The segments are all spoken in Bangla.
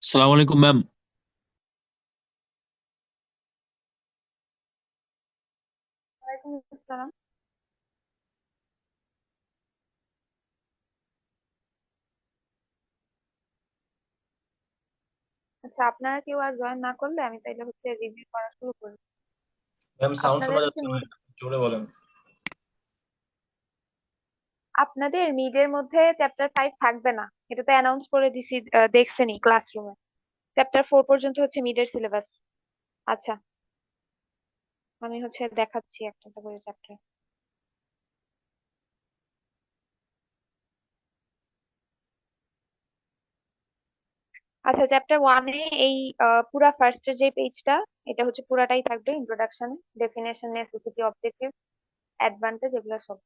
সালাম আলাইকুম ম্যাম। ওয়ালাইকুম আসসালাম। আচ্ছা, আপনারা কেউ আর জয়েন না করলে আমি তাইলে হচ্ছে রিভিউ করা শুরু করি। ম্যাম সাউন্ড আপনাদের শোনা হচ্ছে যাচ্ছে না, মিড জোরে বলেন। আপনাদের মিডের মধ্যে চ্যাপ্টার 5 থাকবে না, এটা তো অ্যানাউন্স করে দিছি, দেখছেনই ক্লাসরুমে। চ্যাপ্টার 4 পর্যন্ত হচ্ছে মিডের সিলেবাস। আচ্ছা, আমি হচ্ছে দেখাচ্ছি একটা একটা করে চ্যাপ্টার। আচ্ছা, চ্যাপ্টার 1 এ এই পুরা ফার্স্টের যে পেজটা, এটা হচ্ছে পুরাটাই থাকবে introduction, definition, necessity, objective, advantage, এগুলো সব।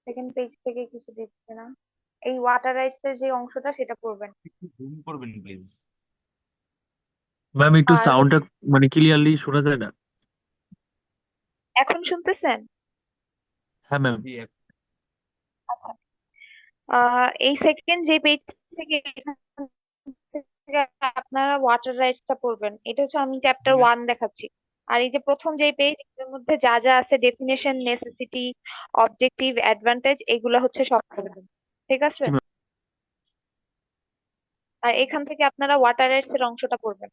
সেকেন্ড পেজ থেকে কিছু দিচ্ছে না। এই ওয়াটার রাইটস এর যে অংশটা সেটা পড়বেন। একটু জুম করবেন প্লিজ। ম্যাম একটু আর সাউন্ডটা হচ্ছে, মানে ক্লিয়ারলি শোনা যায় না? এখন শুনতেছেন? হ্যাঁ ম্যাম। আচ্ছা, এই সেকেন্ড যে পেজ থেকে, এখান থেকে আপনারা ওয়াটার রাইটসটা পড়বেন। এটা হচ্ছে আমি চ্যাপ্টার 1 দেখাচ্ছি। আর এই যে প্রথম যে পেজ, এর মধ্যে যা যা আছে, ডেফিনেশন, নেসেসিটি, অবজেক্টিভ, অ্যাডভান্টেজ, এগুলা হচ্ছে সব পড়বেন। ঠিক আছে? জি ম্যাম। আর এখান থেকে আপনারা ওয়াটার রাইটস এর অংশটা পড়বেন।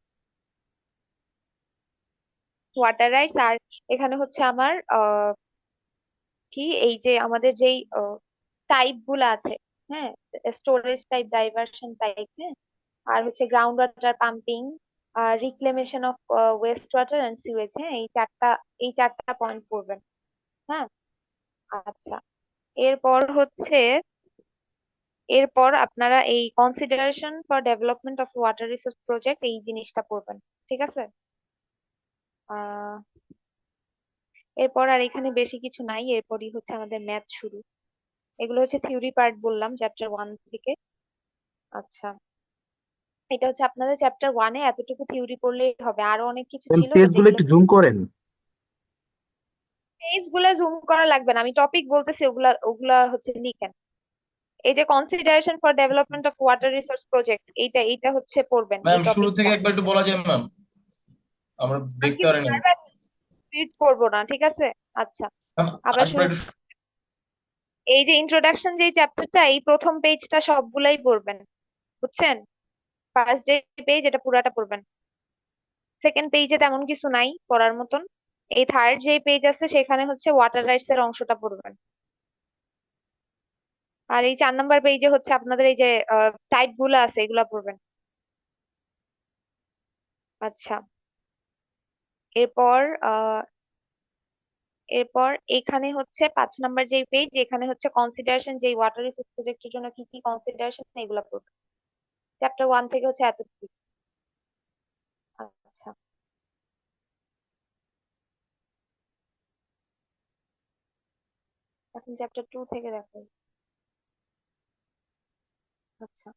ওয়াটার রাইটস, আর এখানে হচ্ছে আমার কি, এই যে আমাদের যেই টাইপ গুলা আছে, হ্যাঁ, স্টোরেজ টাইপ, ডাইভারশন টাইপ, হ্যাঁ, আর হচ্ছে ground water pumping, reclamation of waste water and sewage, হ্যাঁ, এই চারটা পয়েন্ট পড়বেন। হ্যাঁ, আচ্ছা। এরপর হচ্ছে, এরপর আপনারা এই consideration for development of water resource project, এই জিনিসটা পড়বেন। ঠিক আছে? আহ এরপর আর এখানে বেশি কিছু নাই, এরপরই হচ্ছে আমাদের ম্যাথ শুরু। এগুলো হচ্ছে থিওরি পার্ট বললাম চ্যাপ্টার 1 থেকে। আচ্ছা, এটা হচ্ছে আপনাদের চ্যাপ্টার 1 এ এতটুকু থিওরি পড়লেই হবে, আরো অনেক কিছু ছিল পেজগুলো যেগুলো। একটু জুম করেন। পেজ গুলা জুম করা লাগবে না, আমি টপিক বলতেছি, ওগুলা ওগুলা হচ্ছে লিখেন। এই যে consideration for development of water resource project, এইটা হচ্ছে পড়বেন, এই ম্যাম শুরু থেকে টপিকটা। একবার একটু বলা যায় ম্যাম, আমরা আমি দেখতে কিন্তু পারিনি। বারবার রিড করবো না, ঠিক আছে? আচ্ছা, ম্যাম আবার আরেকবার শুরু। একটু এই যে ইন্ট্রোডাকশন যে চ্যাপ্টারটা, এই প্রথম পেজটা সবগুলাই পড়বেন, বুঝছেন? ফার্স্ট যে পেজ, এটা পুরাটা পড়বেন। সেকেন্ড পেজে তেমন কিছু নাই পড়ার মতন। এই থার্ড যে পেজ আছে, সেখানে হচ্ছে ওয়াটার রাইটস এর অংশটা পড়বেন। আর এই 4 নম্বর পেজে হচ্ছে আপনাদের এই যে টাইপ গুলো আছে, এগুলা পড়বেন। আচ্ছা, এরপর এরপর এখানে হচ্ছে 5 নম্বর যে পেজ, এখানে হচ্ছে কনসিডারেশন, যে ওয়াটার রিসোর্স প্রজেক্টের জন্য কি কি কনসিডারেশন, এগুলা পড়বেন। চ্যাপ্টার 1 থেকে হচ্ছে এতটুকু। আচ্ছা, এখন চ্যাপ্টার 2 থেকে দেখো। আচ্ছা,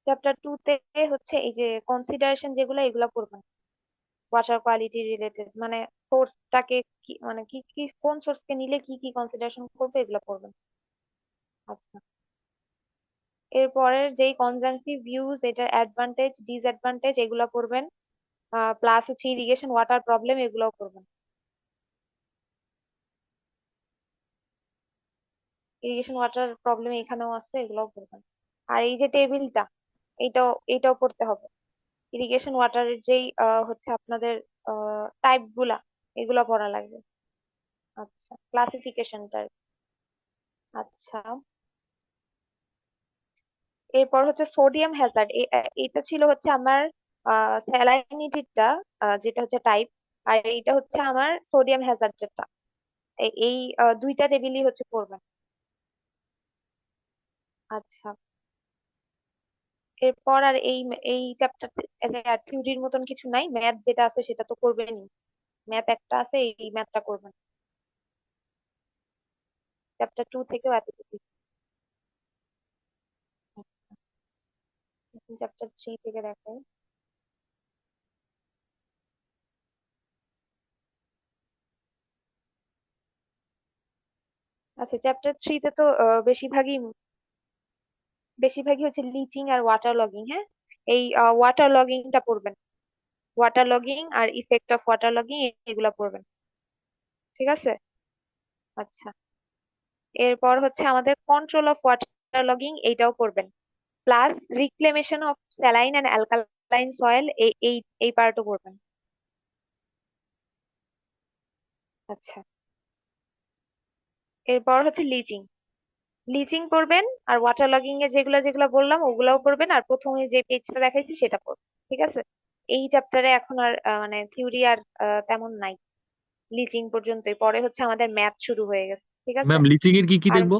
চ্যাপ্টার 2 তে হচ্ছে এই যে কনসিডারেশন যেগুলো, এগুলা পড়বেন। ওয়াটার কোয়ালিটি রিলেটেড, মানে সোর্সটাকে কি, মানে কি কি, কোন সোর্সকে নিলে কি কি কনসিডারেশন করবে, এগুলো পড়বেন। আচ্ছা, এরপরের যেই কনজাংটিভ ভিউজ, এটার অ্যাডভান্টেজ, ডিসঅ্যাডভান্টেজ, এগুলো পড়বেন। প্লাস হচ্ছে ইরিগেশন ওয়াটার প্রবলেম, এগুলোও করবেন। ইরিগেশন ওয়াটার প্রবলেম এখানেও আছে, এগুলোও করবেন। আর এই যে টেবিলটা, এইটাও পড়তে হবে। ইরিগেশন ওয়াটারের যেই হচ্ছে আপনাদের টাইপ গুলা, এগুলো পড়া লাগবে। আচ্ছা, ক্লাসিফিকেশনটা। আচ্ছা, এরপর হচ্ছে সোডিয়াম হ্যাজার্ড, এটা ছিল হচ্ছে আমার স্যালাইনিটিটা, যেটা হচ্ছে টাইপ। আর এইটা হচ্ছে আমার সোডিয়াম হ্যাজার্ডটা। এই দুইটা টেবিলই হচ্ছে পড়বেন। আচ্ছা, এরপর আর এই চ্যাপ্টার থিওরির মতন কিছু নাই, ম্যাথ যেটা আছে সেটা তো করবেনই। ম্যাথ একটা আছে, এই ম্যাথটা করবেন। চ্যাপ্টার 2 থেকেও এতটুকু। চ্যাপ্টার 3 থেকে দেখো। আচ্ছা, চ্যাপ্টার 3 তে তো বেশিরভাগই বেশিরভাগই হচ্ছে লিচিং আর ওয়াটার লগিং। হ্যাঁ, এই ওয়াটার লগিংটা পড়বেন, ওয়াটার লগিং আর ইফেক্ট অফ ওয়াটার লগিং এগুলা পড়বেন। ঠিক আছে? আচ্ছা, এরপর হচ্ছে আমাদের কন্ট্রোল অফ ওয়াটার লগিং, এইটাও পড়বেন। Plus reclamation of saline and alkaline soil, এই এই এই পার্টও পড়বেন। আচ্ছা, এরপর হচ্ছে লিচিং, লিচিং পড়বেন আর ওয়াটার লগিং এ যেগুলো যেগুলো বললাম ওগুলাও পড়বেন, আর প্রথমে যে পেজটা দেখাইছি সেটা পড়বেন। ঠিক আছে? এই চ্যাপ্টারে এখন আর মানে থিওরি আর তেমন নাই, লিচিং পর্যন্তই। পরে হচ্ছে আমাদের ম্যাথ শুরু হয়ে গেছে। ঠিক আছে? ম্যাম লিচিং এর কি কি আর দেখবো?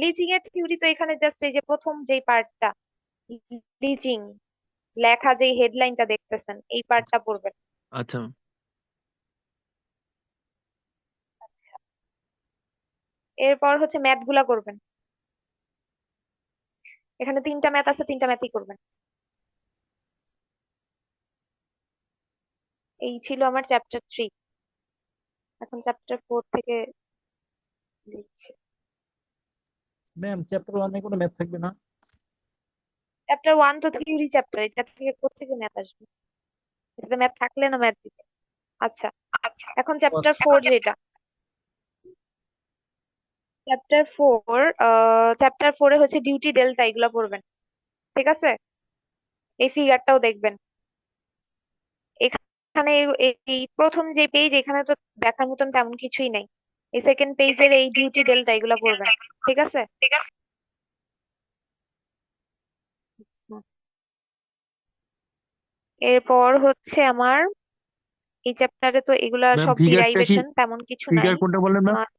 লিচিং এর থিওরি তো এখানে জাস্ট এই যে প্রথম যেই পার্টটা, লিচিং লেখা যেই হেডলাইনটা দেখতেছেন এই পার্টটা পড়বেন। আচ্ছা ম্যাম। আচ্ছা, এরপর হচ্ছে ম্যাথ গুলা করবেন। এখানে 3টা ম্যাথ আছে, 3টা ম্যাথই করবেন। এই ছিল আমার চ্যাপ্টার 3। এখন চ্যাপ্টার 4 থেকে দিচ্ছি। ম্যাম চ্যাপ্টার 1 কোনো ম্যাথ থাকবে না? চ্যাপ্টার 1 তো থিওরি চ্যাপ্টার, এটা থেকে কোত্থেকে ম্যাথ আসবে? এটাতে ম্যাথ থাকলে না ম্যাথ দিবে। আচ্ছা, এখন ও আচ্ছা। চ্যাপ্টার 4 যেটা, চ্যাপ্টার 4 হচ্ছে ডিউটি ডেল্টা, এগুলো পড়বেন। ঠিক আছে? এই ফিগারটাও দেখবেন। এখানে এই প্রথম যে পেজ, এখানে তো দেখার মতন তেমন কিছুই নাই। এই সেকেন্ড পেজের এই ডিউটি ডেল্টা এগুলো পড়বেন। ঠিক আছে? হুম। এরপর হচ্ছে আমার এই চ্যাপ্টারে তো এগুলা ম্যাম সব ফিগারটা কি, ডিরাইভেশন, তেমন কিছু নাই। ফিগার কোনটা বললেন ম্যাম? আহ,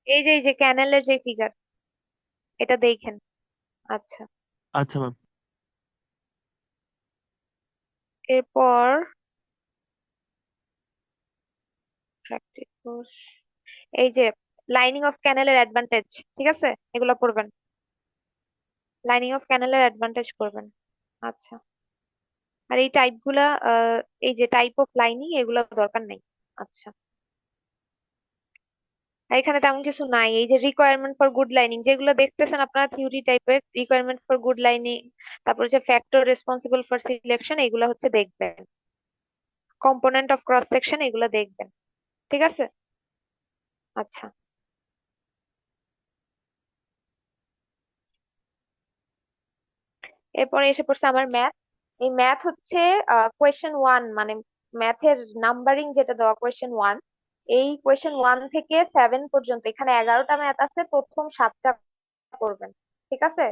এই যে ক্যানেলের যে ফিগার, এটা দেখেন। আচ্ছা, আচ্ছা ম্যাম। এরপর practice, এই যে লাইনিং অফ ক্যানেলের অ্যাডভান্টেজ, ঠিক আছে, এগুলো পড়বেন। লাইনিং অফ ক্যানেলের অ্যাডভান্টেজ পড়বেন। আচ্ছা, আর এই টাইপ গুলা, এই যে টাইপ অফ লাইনিং, এগুলো দরকার নাই। আচ্ছা, আর এখানে তেমন কিছু নাই। এই যে রিকোয়ারমেন্ট ফর গুড লাইনিং যেগুলো দেখতেছেন আপনারা থিওরি টাইপের, রিকোয়ারমেন্ট ফর গুড লাইনিং, তারপর হচ্ছে ফ্যাক্টর রেসপন্সিবল ফর সিলেকশন, এগুলো হচ্ছে দেখবেন। কম্পোনেন্ট অফ ক্রস সেকশন, এগুলো দেখবেন। ঠিক আছে? আচ্ছা, এরপরে এসে পড়ছে আমার ম্যাথ। এই ম্যাথ হচ্ছে কোয়েশ্চেন 1, মানে ম্যাথের নাম্বারিং যেটা দেওয়া কোয়েশ্চেন 1, এই কোয়েশ্চেন 1 থেকে 7 পর্যন্ত, এখানে 11টা ম্যাথ আছে, প্রথম 7টা করবেন। ঠিক আছে?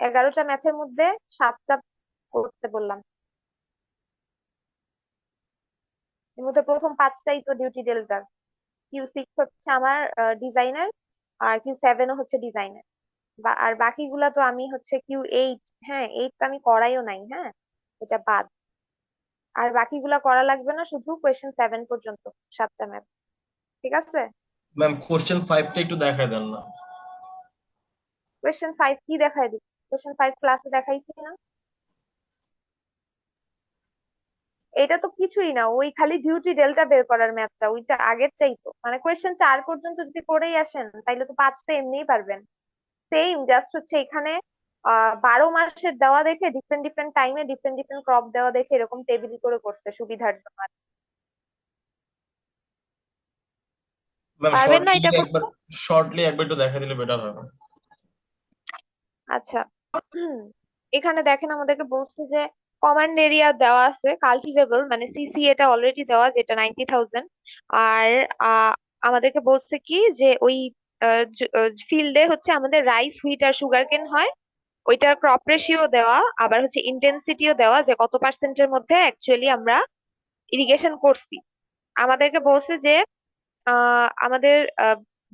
11টা ম্যাথের মধ্যে 7টা করতে বললাম। এর মধ্যে প্রথম 5টাই তো ডিউটি ডেল্টার। Q6 হচ্ছে আমার ডিজাইনার, আর Q7ও হচ্ছে ডিজাইনার। আর বাকিগুলা তো আমি হচ্ছে Q8, হ্যাঁ 8 তো আমি করাইও নাই। হ্যাঁ, এটা বাদ। আর বাকিগুলা করা লাগবে না, শুধু কোয়েশ্চেন 7 পর্যন্ত 7টা ম্যাথ। ঠিক আছে? ম্যাম কোশ্চেন 5টা একটু দেখায় দেন না। কোয়েশ্চেন 5 কি দেখাই দিই? কোয়েশ্চেন 5 ক্লাসে দেখাইছি না? এটা তো কিছুই না, ওই খালি ডিউটি ডেল্টা বের করার ম্যাথটা, ওইটা আগেরটাই তো, মানে কোয়েশ্চেন 4 পর্যন্ত যদি করেই আসেন তাইলে তো 5 তো এমনিই পারবেন। সেম, জাস্ট হচ্ছে এখানে 12 মাসের দেওয়া দেখে, ডিফারেন্ট ডিফারেন্ট টাইমে ডিফারেন্ট ডিফারেন্ট ক্রপ দেওয়া দেখে এরকম টেবিল করে করছে সুবিধার জন্য। ম্যাম পারবেন না শর্টলি এটা একবার, করতে? শর্টলি একবার একটু দেখা দিলে বেটার হবে। আচ্ছা, এখানে দেখেন আমাদেরকে বলছে যে কমান্ড এরিয়া দেওয়া আছে কাল্টিভেবল, মানে সিসি এটা অলরেডি দেওয়া, যেটা 90,000। আর আহ, আমাদেরকে বলছে কি যে ওই ফিল্ডে হচ্ছে আমাদের রাইস, হুইট আর সুগারকেন হয়, ওইটার ক্রপ রেশিও দেওয়া, আবার হচ্ছে ইন্টেন্সিটিও দেওয়া, যে কত পার্সেন্টের মধ্যে অ্যাকচুয়ালি আমরা ইরিগেশন করছি। আমাদেরকে বলছে যে আমাদের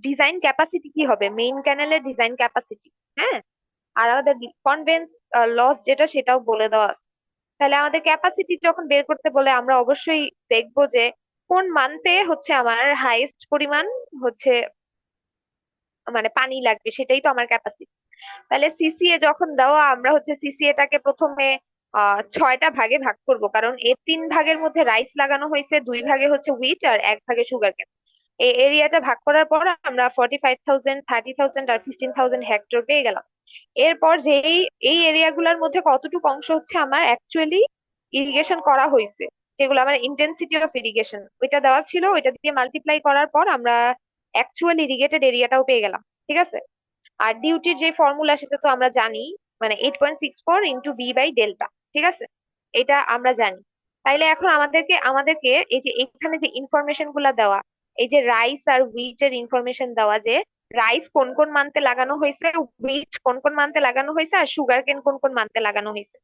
ডিজাইন ক্যাপাসিটি কি হবে, মেইন ক্যানেলের ডিজাইন ক্যাপাসিটি। হ্যাঁ, আর আমাদের কনভেন্স লস যেটা, সেটাও বলে দেওয়া আছে। তাহলে আমাদের ক্যাপাসিটি যখন বের করতে বলে, আমরা অবশ্যই দেখবো যে কোন মান্থে হচ্ছে আমার হাইয়েস্ট পরিমাণ হচ্ছে মানে পানি লাগবে, সেটাই তো আমার ক্যাপাসিটি। তাহলে সিসিএ যখন দেওয়া, আমরা হচ্ছে সিসিএ টাকে প্রথমে 6টা ভাগে ভাগ করব, কারণ এর 3 ভাগের মধ্যে রাইস লাগানো হয়েছে, 2 ভাগে হচ্ছে হুইট আর 1 ভাগে সুগার কেন। এই এরিয়াটা ভাগ করার পর আমরা 45,000, 30,000 আর 15,000 হেক্টর পেয়ে গেলাম। এরপর যেই এই এরিয়াগুলোর মধ্যে কতটুকু অংশ হচ্ছে আমার অ্যাকচুয়ালি ইরিগেশন করা হয়েছে, যেগুলো আমার ইন্টেন্সিটি অফ ইরিগেশন ওইটা দেওয়া ছিল, ওইটা দিয়ে মাল্টিপ্লাই করার পর আমরা অ্যাকচুয়াল ইরিগেটেড এরিয়াটাও পেয়ে গেলাম। ঠিক আছে। আর ডিউটির যে ফর্মুলা সেটা তো আমরা জানি, মানে 8.64 ইন্টু বি বাই ডেল্টা। ঠিক আছে, এটা আমরা জানি। তাইলে এখন আমাদেরকে এই যে এখানে যে ইনফরমেশন গুলা দেওয়া, এই যে রাইস আর হুইট এর ইনফরমেশন দেওয়া, যে রাইস কোন কোন মান্থে লাগানো হয়েছে, হুইট কোন কোন মান্থে লাগানো হয়েছে, আর সুগার কেন কোন কোন মান্থে লাগানো হয়েছে।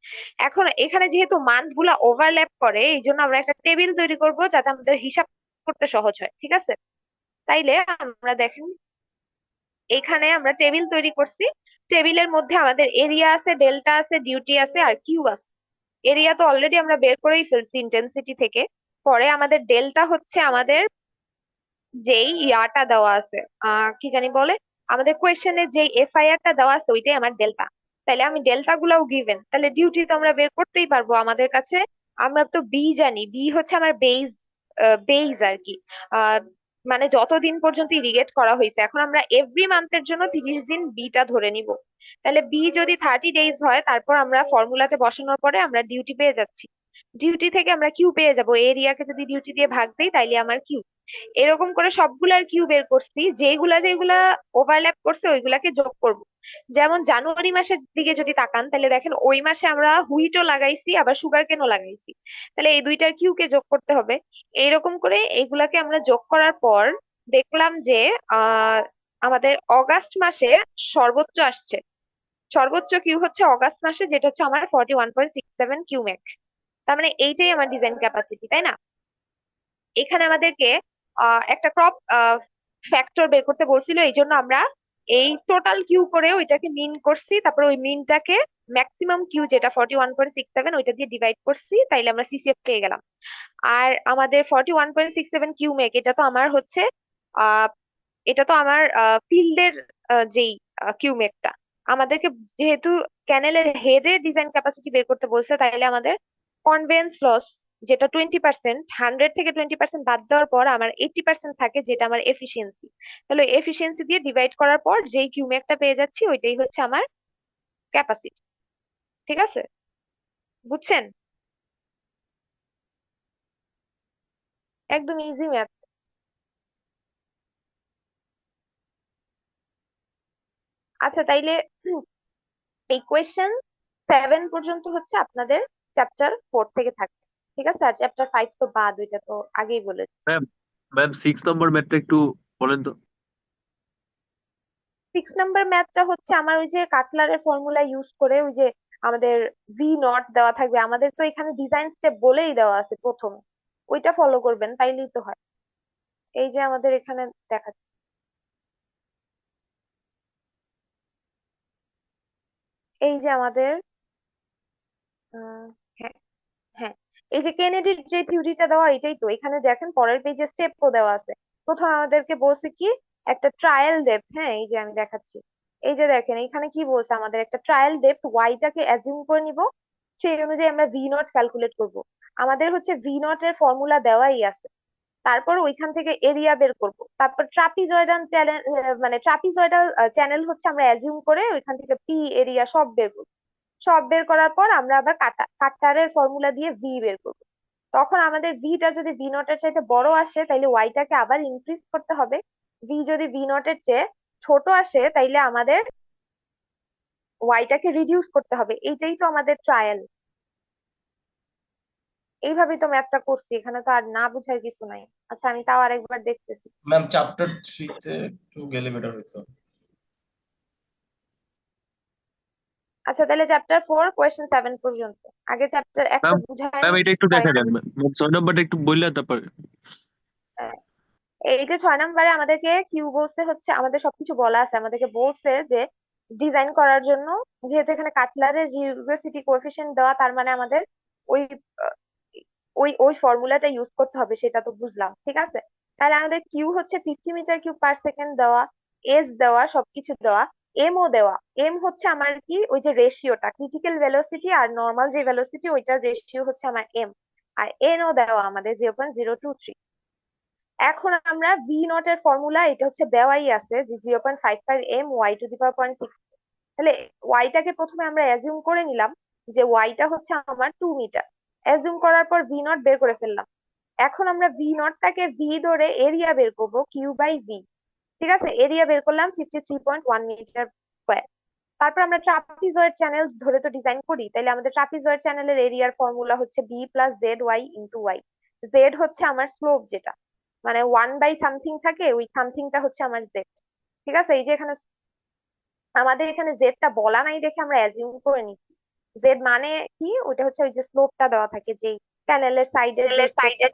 এখন এখানে যেহেতু মান্থ গুলা ওভারল্যাপ করে, এই জন্য আমরা একটা টেবিল তৈরি করব যাতে আমাদের হিসাব করতে সহজ হয়। ঠিক আছে। তাইলে আমরা দেখেন এখানে আমরা টেবিল তৈরি করছি। টেবিলের মধ্যে আমাদের এরিয়া আছে, ডেল্টা আছে, ডিউটি আছে, আর কিউ আছে। এরিয়া তো অলরেডি আমরা বের করেই ফেলছি ইন্টেন্সিটি থেকে। পরে আমাদের ডেল্টা হচ্ছে আমাদের যেই ইয়াটা দেওয়া আছে, কি জানি বলে, আমাদের কোয়েশ্চেনে যে এফআইআর টা দেওয়া আছে ওইটাই আমার ডেল্টা। তাহলে আমি ডেল্টা গুলাও গিভেন, তাহলে ডিউটি তো আমরা বের করতেই পারবো আমাদের কাছে। আমরা তো বি জানি, বি হচ্ছে আমার বেজ আর কি। আহ মানে যতদিন পর্যন্ত ইরিগেট করা হয়েছে, এখন আমরা এভরি মান্থের জন্য 30 দিন বিটা ধরে নিব। তাহলে বি যদি 30 ডেজ হয়, তারপর আমরা ফর্মুলাতে বসানোর পরে আমরা ডিউটি পেয়ে যাচ্ছি। ডিউটি থেকে আমরা কিউ পেয়ে যাব, এরিয়াকে যদি ডিউটি দিয়ে ভাগ দিই তাইলে আমার কিউ। এরকম করে সবগুলার কিউ বের করছি, যেগুলা যেগুলা ওভারল্যাপ করছে ওইগুলাকে যোগ করব। যেমন জানুয়ারি মাসের দিকে যদি তাকান, তাহলে দেখেন ওই মাসে আমরা হুইটও লাগাইছি আবার সুগার কেনও লাগাইছি। তাহলে এই দুইটার কিউ কে যোগ করতে হবে। এইরকম করে এইগুলাকে আমরা যোগ করার পর দেখলাম যে আহ আমাদের অগাস্ট মাসে সর্বোচ্চ আসছে। সর্বোচ্চ কিউ হচ্ছে অগাস্ট মাসে, যেটা হচ্ছে আমার 41.67 কিউমেক। তার মানে এইটাই আমার ডিজাইন ক্যাপাসিটি, তাই না? এখানে আমাদেরকে একটা ক্রপ ফ্যাক্টর বের করতে বলছিল, এই জন্য আমরা এই টোটাল কিউ করে ওইটাকে মিন করছি, তারপর ওই মিনটাকে ম্যাক্সিমাম কিউ যেটা 41.67 ওইটা দিয়ে ডিভাইড করছি, তাইলে আমরা সিসিএফ পেয়ে গেলাম। আর আমাদের 41.67 কিউমেক, আহ এটা তো আমার ফিল্ডের যেই কিউমেকটা। আমাদেরকে যেহেতু ক্যানেলের হেডে ডিজাইন ক্যাপাসিটি বের করতে বলছে, তাইলে আমাদের কনভেন্স লস যেটা 20%, 100 থেকে 20% বাদ দেওয়ার পর আমার 80% থাকে, যেটা আমার এফিসিয়েন্সি। তাহলে এফিসিয়েন্সি দিয়ে ডিভাইড করার পর যেই কিউমেকটা পেয়ে যাচ্ছি ওইটাই হচ্ছে আমার ক্যাপাসিটি। ঠিক আছে, বুঝছেন? একদম ইজি ম্যাথ। আচ্ছা, তাইলে এই কোয়েশ্চেন 7 পর্যন্ত হচ্ছে আপনাদের চ্যাপ্টার 4 থেকে থাকবে। ঠিক আছে, আর চ্যাপ্টার 5 তো বাদ, ওইটা তো আগেই বলেছি। ম্যাম, ম্যাম 6 নম্বর ম্যাথটা একটু বলেন তো। 6 নাম্বার ম্যাথটা হচ্ছে আমার ওই যে কাটলারের ফর্মুলা ইউজ করে, ওই যে আমাদের ভি নট দেওয়া থাকবে, আমাদের তো এখানে ডিজাইন স্টেপ বলেই দেওয়া আছে প্রথমে, ওইটা ফলো করবেন তাইলেই তো হয়। এই যে আমাদের এখানে দেখা, এই যে আমাদের আহ, হ্যাঁ, হ্যাঁ, এই যে কেনেডির যে থিওরিটা দেওয়া, এটাই তো এখানে দেখেন পরের পেজে স্টেপও দেওয়া আছে। প্রথম আমাদেরকে বলছে কি, একটা ট্রায়াল ডেপথ। হ্যাঁ, এই যে আমি দেখাচ্ছি, এই যে দেখেন এখানে কি বলছে, আমাদের একটা ট্রায়াল ডেপথ ওয়াইটাকে অ্যাজিউম করে নিব, সেই অনুযায়ী আমরা ভি নট ক্যালকুলেট করব। আমাদের হচ্ছে ভি নট এর ফর্মুলা দেওয়াই আছে। তারপর ওইখান থেকে এরিয়া বের করব, তারপর ট্রাপিজয়েডাল চ্যানেল, মানে ট্রাপিজয়েডাল চ্যানেল হচ্ছে আমরা অ্যাজিউম করে ওইখান থেকে পি এরিয়া সব বের করব। সব বের করার পর আমরা আবার কাটারের ফর্মুলা দিয়ে ভি বের করব। তখন আমাদের ভিটা যদি ভি নট এর চাইতে বড় আসে, তাইলে ওয়াইটাকে আবার ইনক্রিজ করতে হবে। ভি যদি ভি নট এর চেয়ে ছোট আসে, তাইলে আমাদের ওয়াইটাকে রিডিউস করতে হবে। এইটাই তো আমাদের ট্রায়াল। এইভাবেই তো ম্যাথটা করছি, এখানে তো আর না বুঝার কিছু নাই। আচ্ছা, আমি তাও আরেকবার দেখতেছি। ম্যাম চ্যাপ্টার 3 তে একটু গেলে বেটার হতো। আচ্ছা, তাহলে চ্যাপ্টার 4 কোয়েশ্চেন 7 পর্যন্ত। আগে চ্যাপ্টার একটা ম্যাম, বুঝায় ম্যাম নি। এটা একটু ছয় দেখা দেন নাম্বার, ম্যাম। 6 নম্বরটা একটু বললে তারপরে। এই যে 6 নাম্বারে আমাদেরকে কিউ বলছে, হচ্ছে আমাদের সবকিছু বলা আছে, আমাদেরকে বলছে যে ডিজাইন করার জন্য, যেহেতু এখানে কাটলারের রিউগোসিটি কোএফিসিয়েন্ট দেওয়া, তার মানে আমাদের ওই আহ, ওই ফর্মুলাটা ইউজ করতে হবে, সেটা তো বুঝলাম। ঠিক আছে, তাহলে আমাদের কিউ হচ্ছে 50 মিটার কিউব পার সেকেন্ড দেওয়া, এস দেওয়া, সবকিছু দেওয়া, এম ও দেওয়া। এম হচ্ছে আমার কি, ওই যে রেশিওটা, ক্রিটিক্যাল ভেলোসিটি আর নর্মাল যে ভেলোসিটি ওইটার রেশিও হচ্ছে আমার এম। আর এন ও দেওয়া আমাদের 0.023। এখন আমরা ভি নট এর ফর্মুলা, এটা হচ্ছে দেওয়াই আছে যে 0.55 m y⁶ তাহলে ওয়াইটাকে প্রথমে আমরা অ্যাজিউম করে নিলাম যে ওয়াইটা হচ্ছে আমার 2 মিটার। অ্যাজিউম করার পর ভি নট বের করে ফেললাম। এখন আমরা ভি নটটাকে ভি ধরে এরিয়া বের করবো কিউ বাই ভি। ঠিক আছে, এরিয়া বের করলাম 53.1 মিটার স্কোয়ার। তারপর আমরা ট্রাপিজয়েড চ্যানেল ধরে তো ডিজাইন করি, তাহলে আমাদের ট্রাপিজয়েড চ্যানেলের এরিয়ার ফর্মুলা হচ্ছে B plus Z Y into Y. Z হচ্ছে আমার স্লোপ, যেটা মানে 1/সামথিং থাকে, ওই সামথিংটা হচ্ছে আমার জেড। ঠিক আছে, এই যে এখানে আমাদের এখানে জেডটা বলা নাই দেখে আমরা অ্যাজিউম করে নিচ্ছি। জেড মানে কি, ওটা হচ্ছে ওই যে স্লোপটা দেওয়া থাকে, যে প্যানেলের সাইডের যে স্লোপটা।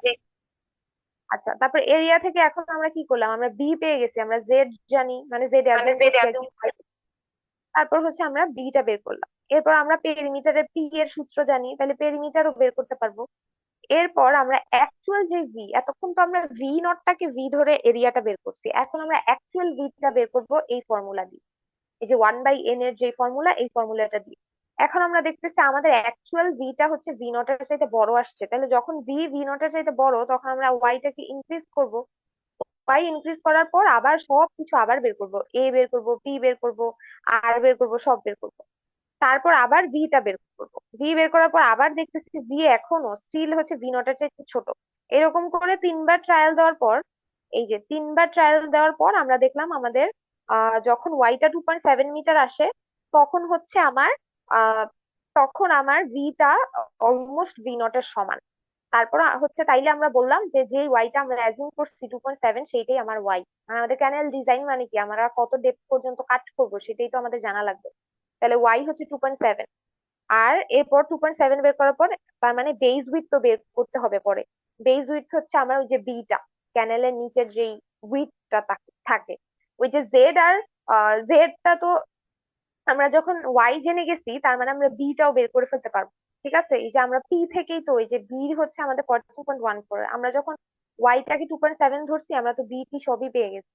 আচ্ছা, তারপর এরিয়া থেকে এখন আমরা কি করলাম, আমরা বি পেয়ে গেছি, আমরা জেড জানি, মানে জেড অ্যাজিউম করছি আর কি। তারপর হচ্ছে আমরা বিটা বের করলাম। এরপর আমরা পেরিমিটারের পি এর সূত্র জানি, তাহলে পেরিমিটারও বের করতে পারবো। এরপর আমরা অ্যাকচুয়াল যে ভি, এতক্ষণ তো আমরা ভি নটটাকে ভি ধরে এরিয়াটা বের করছি, এখন আমরা অ্যাকচুয়াল ভিটা বের করবো এই ফর্মুলা দিয়ে, এই যে 1/n এর যে ফর্মুলা, এই ফর্মুলাটা দিয়ে। এখন আমরা দেখতেছি আমাদের অ্যাকচুয়াল ভিটা হচ্ছে ভি নটের চাইতে বড় আসছে, তাহলে যখন ভি নটের চাইতে বড়, তখন আমরা ওয়াইটাকে ইনক্রিজ করব। ওয়াই ইনক্রিজ করার পর আবার সবকিছু আবার বের করব, এ বের করব, পি বের করব, আর বের করব, সব বের করব। তারপর আবার ভিটা বের করবো। ভি বের করার পর আবার দেখতেছি ভি এখনো স্টিল হচ্ছে ভি নটের চাইতে ছোট। এরকম করে 3বার ট্রায়াল দেওয়ার পর, এই যে 3বার ট্রায়াল দেওয়ার পর আমরা দেখলাম আমাদের যখন ওয়াইটা 2.7 মিটার আসে, তখন হচ্ছে আমার আহ তখন আমার ভিটা অলমোস্ট ভি নটের সমান। তারপর হচ্ছে তাইলে আমরা বললাম যে যে ওয়াইটা আমরা অ্যাজিউম করছি 2.7, সেইটাই আমার ওয়াই। আমাদের ক্যানেল ডিজাইন মানে কি, আমরা কত ডেপথ পর্যন্ত কাট করবো সেটাই তো আমাদের জানা লাগবে। তাহলে ওয়াই হচ্ছে 2.7। আর এরপর 2.7 বের করার পর, তার মানে বেজ উইথ তো বের করতে হবে পরে। বেজ উইথ হচ্ছে আমার ওই যে বিটা, ক্যানেলের নিচের যেই উইথটা থাকে, ওই যে জেড আর জেডটা তো আমরা যখন ওয়াই জেনে গেছি, তার মানে আমরা বিটাও বের করে ফেলতে পারবো। ঠিক আছে, এই যে আমরা পি থেকেই তো, ওই যে বি হচ্ছে আমাদের 42.14, আমরা যখন ওয়াইটাকে 2.7 ধরছি, আমরা তো বি টি সবই পেয়ে গেছি।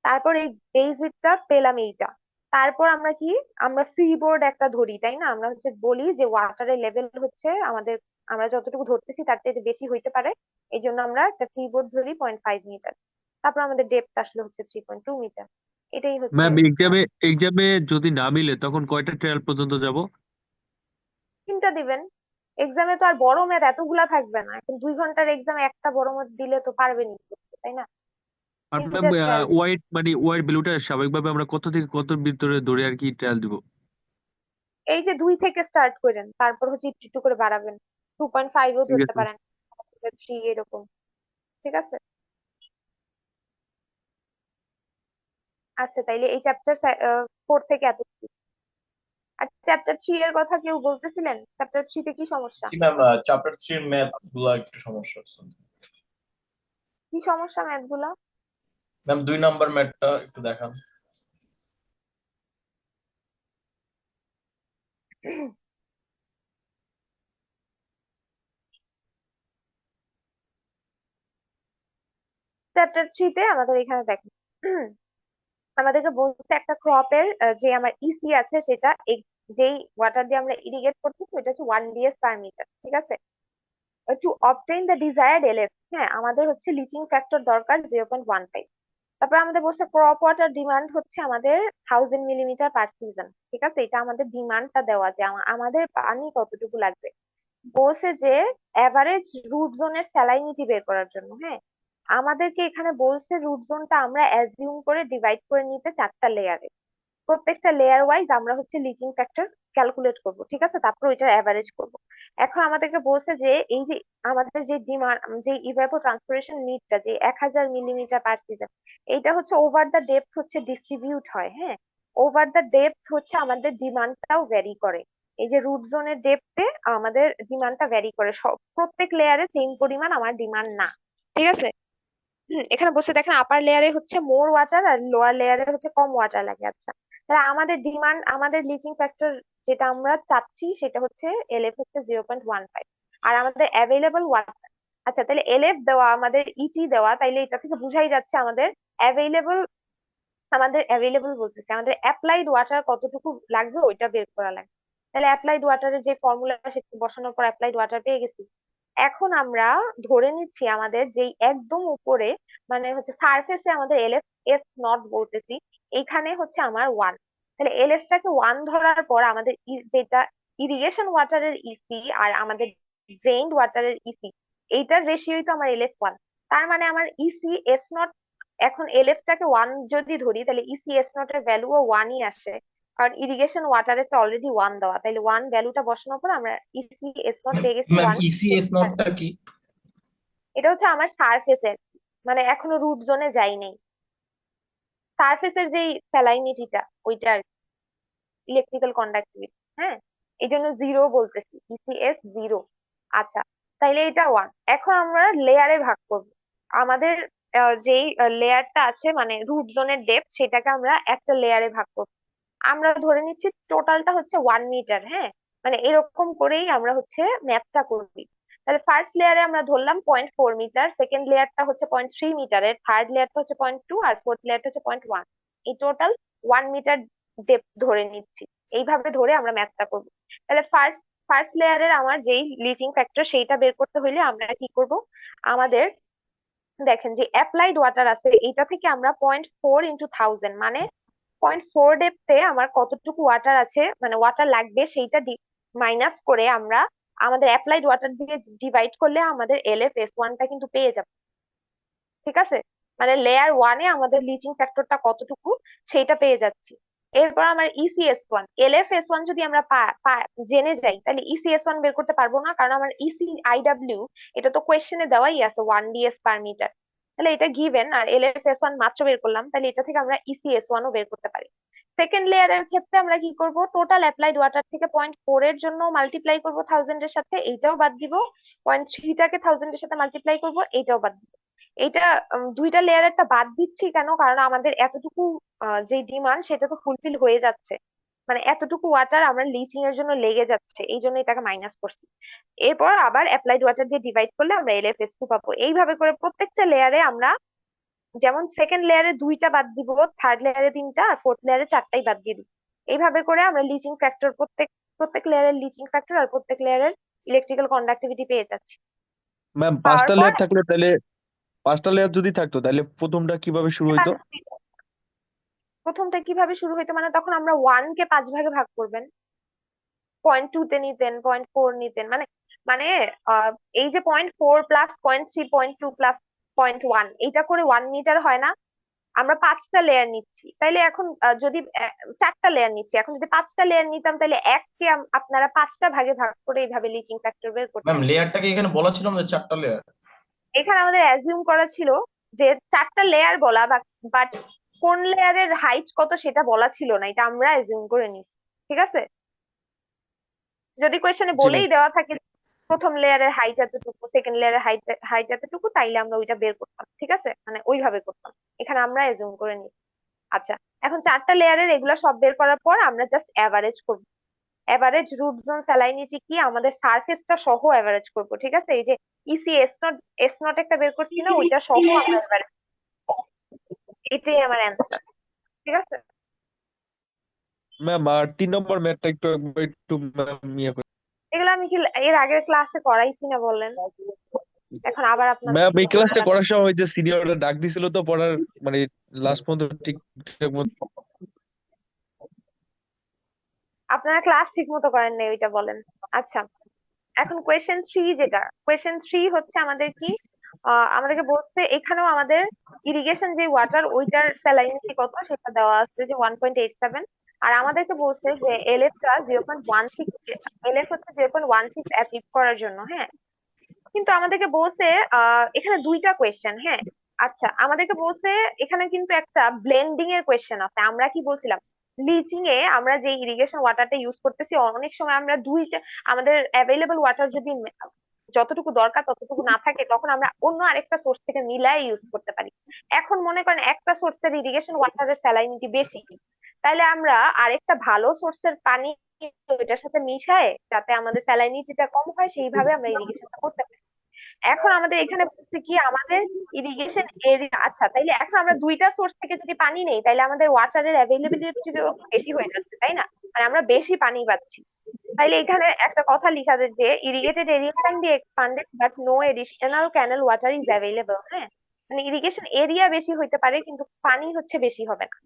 তারপর এই বেস উইডথটা পেলাম এইটা। তারপর আমরা কি, আমরা ফ্রি বোর্ড একটা ধরি, তাই না? আমরা হচ্ছে বলি যে ওয়াটারের লেভেল হচ্ছে আমাদের, আমরা যতটুকু ধরতেছি তার থেকে বেশি হইতে পারে, এই জন্য আমরা একটা ফ্রি বোর্ড ধরি 0.5 মিটার। তারপর আমাদের ডেপথ আসলে হচ্ছে 3.2 মিটার। এটাই হচ্ছে। ম্যাম এক্সামে যদি না মিলে তখন কয়টা ট্রায়াল পর্যন্ত যাব? তিনটা দিবেন। এক্সামে তো আর বড় ম্যাথ এতগুলা থাকবে না, এখন 2 ঘন্টার এক্সামে একটা বড় ম্যাথ দিলে তো পারবেনই করতে, তাই না? আর ম্যাম তিনটা ট্রায়াল দিবেন। ওয়াইড ভ্যালুটা স্বাভাবিকভাবে আমরা কত থেকে কত ভিতরে ধরে আর কি ট্রায়াল দিব? এই যে 2 থেকে স্টার্ট করেন, তারপর হচ্ছে একটু একটু করে বাড়াবেন। 2.5ও ঠিক ধরতে আছে। পারেন, 3 এরকম। ঠিক আছে। আচ্ছা, তাইলে এই চ্যাপ্টার 4 থেকে এতটুকু। আর চ্যাপ্টার 3 এর কথা কেউ বলতেছিলেন, চ্যাপ্টার 3 তে কি সমস্যা? জি ম্যাম, চ্যাপ্টার 3 এর ম্যাথ গুলা একটু সমস্যা হচ্ছে। কি সমস্যা ম্যাথ গুলা? ম্যাম 2 নাম্বার ম্যাথটা একটু দেখান। চ্যাপ্টার 3 তে আমাদের এখানে দেখেন, আমাদেরকে বলছে একটা ক্রপের যে আমার ইসি আছে, সেটা যেই ওয়াটার দিয়ে আমরা ইরিগেট করতেছি, ওটা হচ্ছে 1 ds/মিটার। ঠিক আছে, two obtain the desired LF, হ্যাঁ আমাদের হচ্ছে লিচিং ফ্যাক্টর দরকার 0.15। তারপর আমাদের বলছে ক্রপ ওয়াটার ডিমান্ড হচ্ছে আমাদের 1000 মিলিমিটার পার সিজন। ঠিক আছে, এটা আমাদের ডিমান্ডটা দেওয়া, যে আমাদের পানি কতটুকু লাগবে। বলছে যে এভারেজ রুট জোনের স্যালাইনিটি বের করার জন্য, হ্যাঁ আমাদেরকে এখানে বলছে রুট জোনটা আমরা অ্যাজিউম করে ডিভাইড করে নিতে 4টা লেয়ারে। প্রত্যেকটা লেয়ার ওয়াইজ আমরা হচ্ছে লিচিং ফ্যাক্টর ক্যালকুলেট করব। ঠিক আছে, তারপর ওইটার অ্যাভারেজ করব। এখন আমাদেরকে বলছে যে এই যে আমাদের যে ডিমান্ড, যে ইভাপো ট্রান্সপিরেশন নিডটা যে 1000 মিলিমিটার পার সিজন, এইটা হচ্ছে ওভার দ্য ডেপথ হচ্ছে ডিস্ট্রিবিউট হয়। হ্যাঁ, ওভার দ্য ডেপথ হচ্ছে আমাদের ডিমান্ডটাও ভ্যারি করে। এই যে রুট জোনের ডেপথে আমাদের ডিমান্ডটা ভ্যারি করে, সব প্রত্যেক লেয়ারে সেম পরিমাণ আমার ডিমান্ড না। ঠিক আছে, এখানে বসে দেখেন আপার লেয়ারে হচ্ছে মোর ওয়াটার আর লোয়ার লেয়ারে হচ্ছে কম ওয়াটার লাগে। আচ্ছা, তাহলে আমাদের ডিমান্ড, আমাদের লিচিং ফ্যাক্টর যেটা আমরা চাচ্ছি সেটা হচ্ছে এলএফ হচ্ছে 0.15, আর আমাদের অ্যাভেলেবল ওয়াটার। আচ্ছা, তাহলে এলএফ দেওয়া, আমাদের ইটি দেওয়া, তাইলে এটা থেকে বুঝাই যাচ্ছে অ্যাভেলেবল আমাদের বলতেছে আমাদের অ্যাপ্লাইড ওয়াটার কতটুকু লাগবে ওইটা বের করা লাগবে। তাহলে অ্যাপ্লাইড ওয়াটারের যে ফর্মুলা, সেটা বসানোর পর অ্যাপ্লাইড ওয়াটার পেয়ে গেছি। এখন আমরা ধরে নিচ্ছি আমাদের যেই একদম উপরে মানে হচ্ছে সারফেসে আমাদের এলএফ এস নট বলতেছি, এইখানে হচ্ছে আমার 1। তাহলে এলএফ টাকে 1 ধরার পর আমাদের যেটা ইরিগেশন ওয়াটারের ইসি আর আমাদের ড্রেইনড ওয়াটারের ইসি, এইটার রেশিওই তো আমার এলএফ 1। তার মানে আমার ইসি এস নট, এখন এলএফ টাকে 1 যদি ধরি তাহলে ইসি এস নট এর ভ্যালুও 1ই আসে, কারণ ইরিগেশন ওয়াটারে তো অলরেডি 1 দেওয়া। তাহলে 1 ভ্যালুটা বসানোর পর আমরা ইসি এস নট পেয়ে গেছি ম্যাম 1। ইসিএস নটটা কি? এটা হচ্ছে আমার সারফেসের, মানে এখনো রুট জোনে যাই নাই, সারফেসের যেই স্যালাইনিটিটা ওইটার ইলেকট্রিক্যাল কন্ডাক্টিভিটি। হ্যাঁ, এই জন্য 0 বলতেছি, ইসিএস 0। আচ্ছা, তাইলে এটা 1। এখন আমরা লেয়ারে ভাগ করব। আমাদের যেই লেয়ারটা আছে মানে রুট জোনের ডেপথ, সেটাকে আমরা একটা লেয়ারে ভাগ করব। আমরা ধরে নিচ্ছি টোটালটা হচ্ছে 1 মিটার। হ্যাঁ, মানে এরকম করেই আমরা হচ্ছে ম্যাথটা করবি। তাহলে ফার্স্ট লেয়ারে আমরা ধরলাম 0.4 মিটার, সেকেন্ড লেয়ারটা হচ্ছে 0.3 মিটারের, থার্ড লেয়ারটা হচ্ছে 0.2, আর ফোর্থ লেয়ারটা হচ্ছে 0.1। এই টোটাল 1 মিটার ডেপথ ধরে নিচ্ছি। এইভাবে ধরে আমরা ম্যাথটা করব। তাহলে ফার্স্ট ফার্স্ট লেয়ারের আমার যেই লিচিং ফ্যাক্টর সেইটা বের করতে হইলে আমরা কি করব, আমাদের দেখেন যে অ্যাপ্লাইড ওয়াটার আছে, এইটা থেকে আমরা 0.4 × 1000 মানে 0.4 ডেপথে আমার কতটুকু ওয়াটার আছে মানে ওয়াটার লাগবে সেইটা মাইনাস করে আমরা আমাদের অ্যাপ্লাইড ওয়াটার দিয়ে ডিভাইড করলে আমাদের এলএফ এস ওয়ানটা কিন্তু পেয়ে যাবে। ঠিক আছে, মানে লেয়ার 1-এ আমাদের লিচিং ফ্যাক্টরটা কতটুকু সেইটা পেয়ে যাচ্ছি। এরপর আমার ইসিএস 1, এলএফ এস 1 যদি আমরা জেনে যাই তাহলে ইসিএস 1 বের করতে পারবো না, কারণ আমার ইসি আইডব্লিউ এটা তো কোয়েশ্চেনে দেওয়াই আছে 1 ds/মিটার। তাহলে এটা গিভেন, আর এলএফ এস 1 মাত্র বের করলাম, তাহলে এটা থেকে আমরা ইসিএস 1ও বের করতে পারি। সেকেন্ড লেয়ারের ক্ষেত্রে আমরা কি করব, টোটাল অ্যাপ্লাইড ওয়াটার থেকে 0.4 এর জন্য মাল্টিপ্লাই করব 1000 এর সাথে, এইটাও বাদ দিব। 0.3টাকে 1000 এর সাথে মাল্টিপ্লাই করব, এইটাও বাদ দিব। এইটা দুইটা লেয়ারেরটা বাদ দিচ্ছি কেন, কারণ আমাদের এতটুকু যে ডিমান্ড সেটা তো ফুলফিল হয়ে যাচ্ছে, মানে এতটুকু ওয়াটার আমরা লিচিং এর জন্য লেগে যাচ্ছে, এই জন্য এটাকে মাইনাস করছি। এরপর আবার অ্যাপ্লাইড ওয়াটার দিয়ে ডিভাইড করলে আমরা এলএফএস2 পাবো। এইভাবে করে প্রত্যেকটা লেয়ারে আমরা, যেমন সেকেন্ড লেয়ারে 2টা বাদ দিব, থার্ড লেয়ারে 3টা, আর ফোর্থ লেয়ারে 4টাই বাদ দিয়ে দিব। এইভাবে করে আমরা লিচিং ফ্যাক্টর প্রত্যেক প্রত্যেক লেয়ারের লিচিং ফ্যাক্টর আর প্রত্যেক লেয়ারের ইলেকট্রিক্যাল কন্ডাক্টিভিটি পেয়ে যাচ্ছি। ম্যাম পাওয়ার 5টা পর লেয়ার থাকলে তাহলে 5টা লেয়ার যদি থাকতো তাহলে প্রথমটা কিভাবে শুরু হইতো? প্রথমটা কিভাবে শুরু হইতো মানে তখন আমরা 1 কে 5 ভাগে ভাগ করবেন, 0.2 তে নিতেন, 0.4 নিতেন, মানে মানে আহ, এই যে 0.4 প্লাস 0.3, 0.2 প্লাস 0.1, এইটা করে 1 মিটার হয় না। আমরা 5টা লেয়ার নিচ্ছি, তাইলে এখন যদি 4টা লেয়ার নিচ্ছি, এখন যদি 5টা লেয়ার নিতাম তাহলে এককে আপনারা 5টা ভাগে ভাগ করে এইভাবে লিচিং ফ্যাক্টর বের করতেন। ম্যাম লেয়ারটাকে এখানে বলা ছিল আমাদের 4টা লেয়ার। এখানে আমাদের অ্যাজিউম করা ছিল যে 4টা লেয়ার বলা, বাট কোন লেয়ারের হাইট কত সেটা বলা ছিল না, এটা আমরা অ্যাজিউম করে নিচ্ছি। ঠিক আছে, যদি কোয়েশ্চেনে জি ম্যাম। বলেই দেওয়া থাকে প্রথম লেয়ারের হাইট এতটুকু, সেকেন্ড লেয়ারের হাইট এতটুকু, তাইলে আমরা ওইটা বের করতাম। ঠিক আছে, মানে ওইভাবে করতাম, এখানে আমরা এজুম করে নিই। আচ্ছা, এখন 4টা লেয়ারের এগুলা সব বের করার পর আমরা জাস্ট অ্যাভারেজ করব। অ্যাভারেজ রুট জোন স্যালাইনিটি কি, আমাদের সারফেসটা সহ অ্যাভারেজ করব। ঠিক আছে, এই যে ইসি এস নট একটা বের করছি না, ওইটা সহ আমরা অ্যাভারেজ, এটাই আমার অ্যান্সার। ঠিক আছে, ম্যাম আর 3 নম্বর ম্যাথটা একটু ম্যাম ইয়ে করে। এগুলো আমি কি এর আগের ক্লাসে করাইছি না বলেন, এখন আবার আপনাদের ম্যাম এই ক্লাসটা করালাম। করার সময় ওই যে সিনিয়ররা ডাক দিছিল তো পড়ার মানে লাস্ট পর্যন্ত ঠিকঠাক মতো। আপনারা ক্লাস ঠিক মতো করেন নাই ওইটা বলেন। আচ্ছা, এখন কোয়েশ্চেন 3, যেটা কোয়েশ্চেন 3 হচ্ছে আমাদের কি, আমাদেরকে বলছে এখানেও আমাদের ইরিগেশন যে ওয়াটার ওইটার স্যালাইনিটি কত সেটা দেওয়া আছে যে 1.87, আর আমাদেরকে বলছে যে এলএফ টা 0.16, এলএফ হচ্ছে 0.16 অ্যাচিভ করার জন্য। হ্যাঁ, কিন্তু আমাদেরকে বলছে এখানে দুইটা কোয়েশ্চেন। হ্যাঁ, আচ্ছা, আমাদেরকে বলছে এখানে কিন্তু একটা ব্লেন্ডিং এর কোয়েশ্চেন আছে। আমরা কি বলছিলাম, লিচিং এ আমরা যে ইরিগেশন ওয়াটারটা ইউজ করতেছি অনেক সময় আমরা দুইটা, আমাদের অ্যাভেলেবল ওয়াটার যদি যতটুকু দরকার ততটুকু না থাকে, তখন আমরা অন্য আরেকটা সোর্স থেকে মিলাই ইউজ করতে পারি। এখন মনে করেন একটা সোর্সের ইরিগেশন ওয়াটারের স্যালাইনিটি বেশি, তাহলে আমরা আরেকটা ভালো সোর্সের পানি ওইটার সাথে মিশায় যাতে আমাদের স্যালাইনিটিটা কম হয় সেইভাবে আমরা ইরিগেশনটা করতে পারি। এখন আমাদের এখানে বলছে কি, আমাদের ইরিগেশন এরিয়া, আচ্ছা তাইলে এখন আমরা দুইটা সোর্স থেকে যদি পানি নেই তাইলে আমাদের ওয়াটারের অ্যাভেলেবিলিটি বেশি হয়ে যাচ্ছে, তাই না? মানে আমরা বেশি পানি পাচ্ছি। তাইলে এখানে একটা কথা লিখা যায় যে irrigated area can be expanded but no additional canal water is available. হ্যাঁ, মানে ইরিগেশন এরিয়া বেশি হইতে পারে কিন্তু পানি হচ্ছে বেশি হবে না।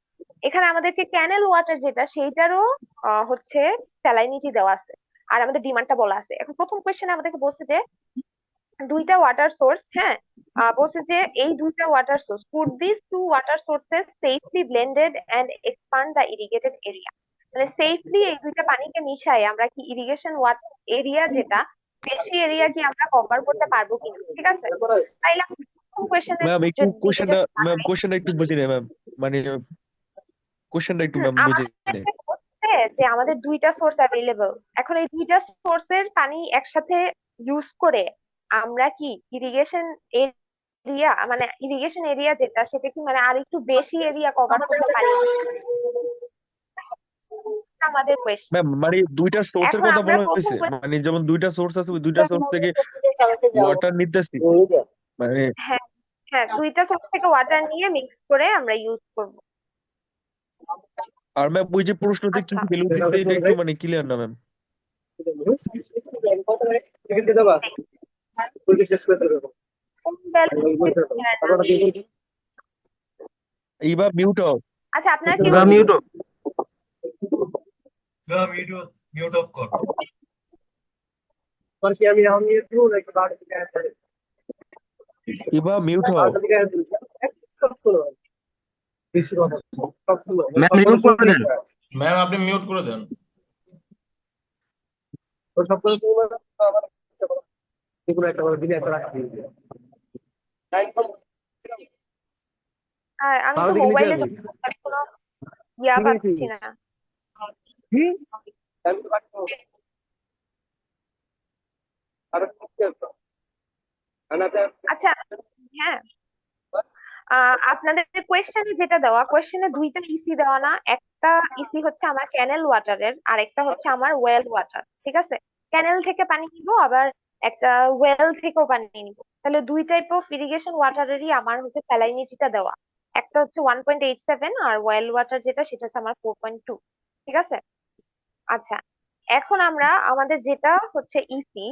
এখানে আমাদেরকে ক্যানেল ওয়াটার যেটা সেইটারও হচ্ছে স্যালাইনিটি দেওয়া আছে আর আমাদের ডিমান্ডটা বলা আছে। এখন প্রথম কোয়েশ্চেনে আমাদেরকে বলছে যে দুইটা ওয়াটার সোর্স, হ্যাঁ, বলছে যে এই দুইটা water source, could this two water sources safely blended and expand the irrigated area, মানে সেফলি এই দুইটা পানিকে মিশাই আমরা কি ইরিগেশন ওয়াটার এরিয়া যেটা বেশি এরিয়া কি আমরা কভার করতে পারবো কিনা। ঠিক আছে, তাইলে আমরা প্রথম কোয়েশ্চেনের ম্যাম একটু দিকে যদি কোশ্চেনটা একটু বুঝি না ম্যাম, মানে কোশ্চেনটা একটু ম্যাম বুঝি না। আমাদের বলছে যে আমাদের দুইটা সোর্স অ্যাভেলেবল, এখন এই দুইটা সোর্সের পানি একসাথে ইউজ করে আমরা কি ইরিগেশন এরিয়া, মানে ইরিগেশন এরিয়া যেটা সেটা কি মানে আর একটু বেশি এরিয়া কভার করতে পারি আমাদের কোয়েশ্চেন। ম্যাম মানে দুইটা সোর্সের এখন কথা আমরা বলা প্রথম হয়েছে, মানে যেমন দুইটা সোর্স আছে ওই দুইটা সোর্স থেকে ওয়াটার নিতেছি, মানে হ্যাঁ, হ্যাঁ, দুইটা সোর্স থেকে ওয়াটার নিয়ে মিক্স করে আমরা ইউজ করব। আর ম্যাম ওই যে প্রশ্নতে কি আচ্ছা, ভ্যালু দিচ্ছে এটা একটু মানে ক্লিয়ার না ম্যাম। কোন value? এইবার মিউট হও। আচ্ছা, আপনার কি এবার মিউট মিউট অফ কর। এবার মিউট হও। ম্যাম রিমুভ করে দেন। ম্যাম আপনি মিউট করে দেন। আমি তো মোবাইলে কোনো ইয়া পাচ্ছি না। আচ্ছা, হ্যাঁ, আপনাদের কোয়েশ্চেনে যেটা দেওয়া, কোয়েশ্চেনে দুইটা ইসি দেওয়া না, একটা ইসি হচ্ছে আমার ক্যানেল ওয়াটারের আর একটা হচ্ছে আমার ওয়েল ওয়াটার। ঠিক আছে, ক্যানেল থেকে পানি নিব আবার একটা ওয়েল থেকেও পানি নিব, তাহলে দুই টাইপ অফ ইরিগেশন ওয়াটারেরই আমার হচ্ছে স্যালাইনিটিটা দেওয়া। একটা হচ্ছে 1.87 আর ওয়েল ওয়াটার যেটা সেটা হচ্ছে আমার 4.2। ঠিক আছে, আচ্ছা, এখন আমরা আমাদের যেটা হচ্ছে ইসি,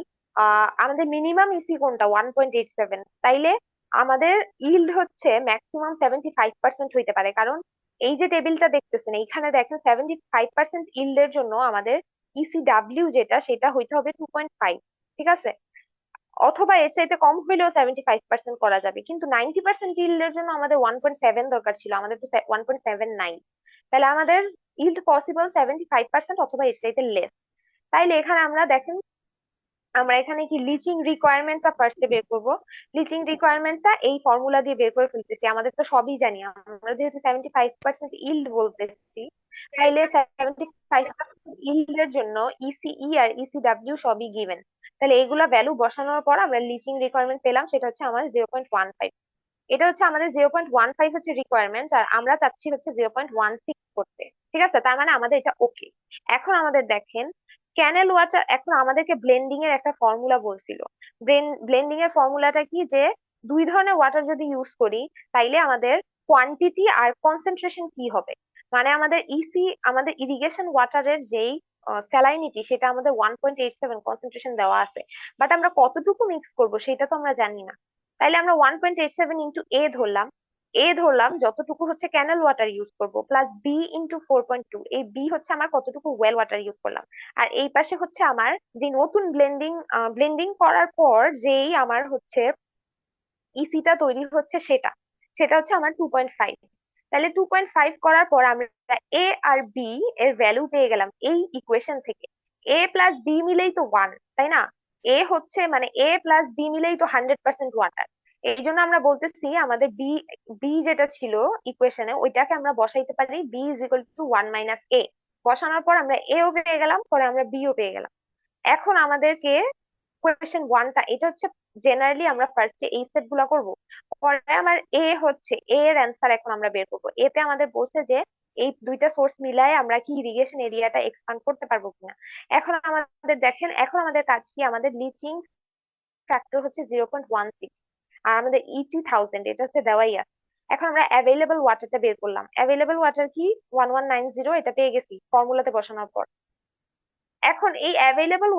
আমাদের মিনিমাম ইসি কোনটা 1.87, তাইলে আমাদের ইল্ড হচ্ছে ম্যাক্সিমাম 75% হইতে পারে, কারণ এই যে টেবিলটা দেখতেছেন এইখানে দেখেন 75% ইল্ডের জন্য আমাদের ইসিডাব্লিউ যেটা সেটা হইতে হবে 2.5। ঠিক আছে, অথবা এর চাইতে কম হইলেও 75% করা যাবে, কিন্তু 90% ইল্ডের জন্য আমাদের 1.7 দরকার ছিল, আমাদের তো 1.79। তাহলে আমাদের ইল্ড পসিবল 75% অথবা এর চাইতে লেস। তাইলে এখানে আমরা দেখেন আমরা এখানে কি লিচিং রিকোয়ারমেন্টটা ফার্স্টে বের করব। লিচিং রিকোয়ারমেন্টটা এই ফর্মুলা দিয়ে বের করে ফেলতেছি, আমাদের তো সবই জানি, আমরা যেহেতু 75% ইল্ড বলতেছি, তাইলে 75% ইল্ডের জন্য ইসিই আর ইসিডাব্লিউ সবই গিভেন। তাহলে এগুলা ভ্যালু বসানোর পর আমরা লিচিং রিকোয়ারমেন্ট পেলাম, সেটা হচ্ছে আমার 0.15। এটা হচ্ছে আমাদের 0.15 হচ্ছে রিকোয়ারমেন্ট আর আমরা চাচ্ছি হচ্ছে 0.16 করতে। ঠিক আছে, তার মানে আমাদের এটা ওকে। এখন আমাদের দেখেন ক্যানেল ওয়াটার, এখন আমাদেরকে ব্লেন্ডিং এর একটা ফর্মুলা বলছিল। ব্লেন্ডিং এর ফর্মুলাটা কি, যে দুই ধরনের ওয়াটার যদি ইউজ করি তাইলে আমাদের কোয়ান্টিটি আর কনসেন্ট্রেশন কি হবে, মানে আমাদের ইসি আমাদের ইরিগেশন ওয়াটারের যেই স্যালাইনিটি সেটা আমাদের 1.87 কনসেন্ট্রেশন দেওয়া আছে, বাট আমরা কতটুকু মিক্স করব সেটা তো আমরা জানি না। তাইলে আমরা 1.87 ইন্টু এ ধরলাম যতটুকু হচ্ছে ক্যানেল ওয়াটার ইউজ করব, প্লাস বি ইন্টু 4.2, এই বি হচ্ছে আমার কতটুকু ওয়েল ওয়াটার ইউজ করলাম, আর এই পাশে হচ্ছে আমার যে নতুন ব্লেন্ডিং করার পর যেই আমার হচ্ছে ইসিটা তৈরি হচ্ছে সেটা সেটা হচ্ছে আমার 2.5। তাহলে 2.5 করার পর আমরা এ আর বি এর ভ্যালু পেয়ে গেলাম এই ইকুয়েশন থেকে। এ প্লাস বি মিলেই তো 1, তাই না? এ হচ্ছে মানে এ প্লাস বি মিলেই তো 100% ওয়াটার। এই জন্য আমরা বলতেছি আমাদের বি বি যেটা ছিল ইকুয়েশনে ওইটাকে আমরা বসাইতে পারি B is equal to 1 minus A. বসানোর পর আমরা এও পেয়ে গেলাম, পরে আমরা বিও পেয়ে গেলাম। এখন আমাদেরকে কোয়েশ্চেন ওয়ানটা, এটা হচ্ছে জেনারেলি আমরা ফার্স্টে এই স্টেপ গুলা করবো, পরে আমার এ হচ্ছে এর অ্যান্সার এখন আমরা বের করবো। এতে আমাদের বলছে যে এই দুইটা সোর্স মিলায় আমরা কি ইরিগেশন এরিয়াটা এক্সপান্ড করতে পারবো কিনা। এখন আমাদের দেখেন, এখন আমাদের কাজ কি, আমাদের লিচিং ফ্যাক্টর হচ্ছে 0.16 আর আমাদের ইটি 1000, এটা হচ্ছে দেওয়াই আছে। এখন আমরা অ্যাভেলেবল ওয়াটারটা বের করলাম, অ্যাভেলেবল ওয়াটার কি 1190, এটা পেয়ে গেছি ফর্মুলাতে বসানোর পর। এখন এই অ্যাভেলেবল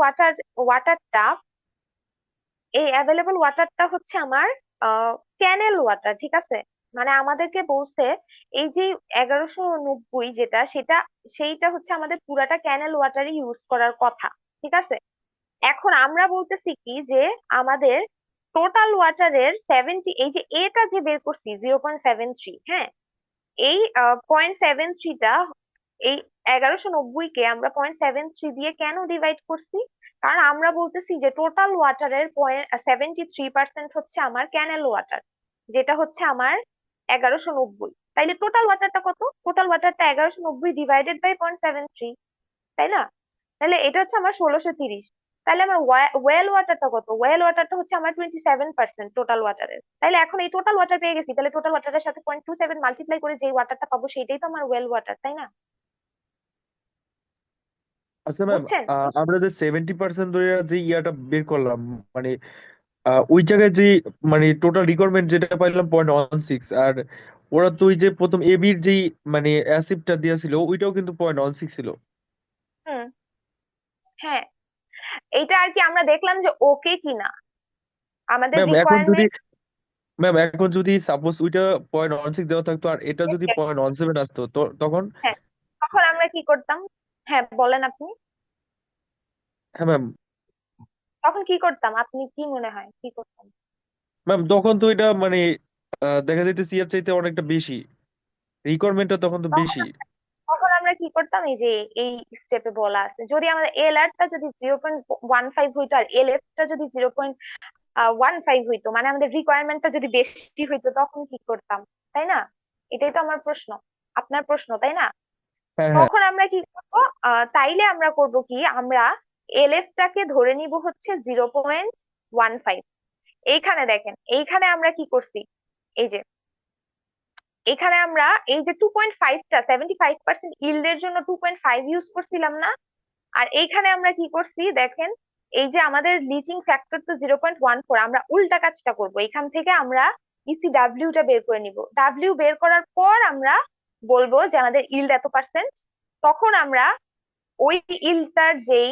ওয়াটারটা হচ্ছে আমার ক্যানেল ওয়াটার, ঠিক আছে? মানে আমাদেরকে বলছে এই যে 1190 যেটা, সেইটা হচ্ছে আমাদের পুরাটা ক্যানেল ওয়াটারই ইউজ করার কথা, ঠিক আছে? এখন আমরা বলতেছি কি যে আমাদের টোটাল ওয়াটারের 70, এই যে এটা যে বের করছি 0.73, হ্যাঁ, এই 0.73টা, এই 1190-কে আমরা 0.73 দিয়ে কেন ডিভাইড করছি? কারণ আমরা বলতেছি যে টোটাল ওয়াটারের 73% হচ্ছে আমার ক্যানেল ওয়াটার, যেটা হচ্ছে আমার 1190। তাইলে টোটাল ওয়াটারটা কত? টোটাল ওয়াটারটা 1190 ডিভাইডেড বাই 0.73, তাই না? তাহলে এটা হচ্ছে আমার 1630। তাহলে আমার ওয়েল ওয়াটারটা কত? ওয়েল ওয়াটারটা হচ্ছে আমার 27% টোটাল ওয়াটারের। তাহলে এখন এই টোটাল ওয়াটার পেয়ে গেছি, তাহলে টোটাল ওয়াটারের সাথে 0.27 মাল্টিপ্লাই করে যে ওয়াটারটা পাবো সেটাই তো আমার ওয়েল ওয়াটার, তাই না? আচ্ছা ম্যাম, বুঝছেন? আমরা যে 70% ধরে যে ইয়াটা বের করলাম, মানে ওই জায়গায় যে মানে টোটাল রিকোয়ারমেন্ট যেটা পাইলাম 0.16, আর ওরা তো ওই যে প্রথম এবির যেই মানে অ্যাসিডটা দিয়েছিল ওইটাও কিন্তু 0.16 ছিল। হুম, হ্যাঁ, এইটা আর কি আমরা দেখলাম যে ওকে কিনা আমাদের ম্যাম এখন যদি রিকোয়ারমেন্ট। ম্যাম এখন যদি সাপোজ ওইটা 0.16 দেওয়া থাকতো আর এটা যদি 0.17 আসতো, তো তখন? হ্যাঁ, তখন আমরা কি করতাম? হ্যাঁ, বলেন আপনি। হ্যাঁ ম্যাম। তখন কি করতাম, আপনি কি মনে হয় কি করতাম? ম্যাম তখন তো এটা মানে দেখা যাইতেছে ইয়ার চাইতে অনেকটা বেশি, রিকোয়ারমেন্টটা তখন তো তখন বেশি। তখন আমরা কি করতাম, এই যে এই স্টেপে বলা আছে, যদি আমাদের এল আরটা যদি 0.15 হইতো আর এল এফটা যদি 0.15 হইতো, মানে আমাদের রিকোয়ারমেন্টটা যদি বেশি হইতো, তখন কি করতাম? তাই না? এটাই তো আমার প্রশ্ন, আপনার প্রশ্ন, তাই না? হ্যাঁ হ্যাঁ। তখন আমরা কি করবো? তাইলে আমরা করব কি, আমরা এলএফ টাকে ধরে নিব হচ্ছে 0.15। এইখানে দেখেন, এইখানে আমরা কি করছি, এই যে এখানে আমরা এই যে 2.5টা 75% ইল্ডের জন্য 2.5 ইউজ করছিলাম না? আর এইখানে আমরা কি করছি দেখেন, এই যে আমাদের লিচিং ফ্যাক্টর তো 0.14, আমরা উল্টা কাজটা করব, এখান থেকে আমরা ইসিডাব্লিউটা বের করে নিব। ডাব্লিউ বের করার পর আমরা বলবো যে আমাদের ইল্ড এত পার্সেন্ট, তখন আমরা ওই ইল্ডটার যেই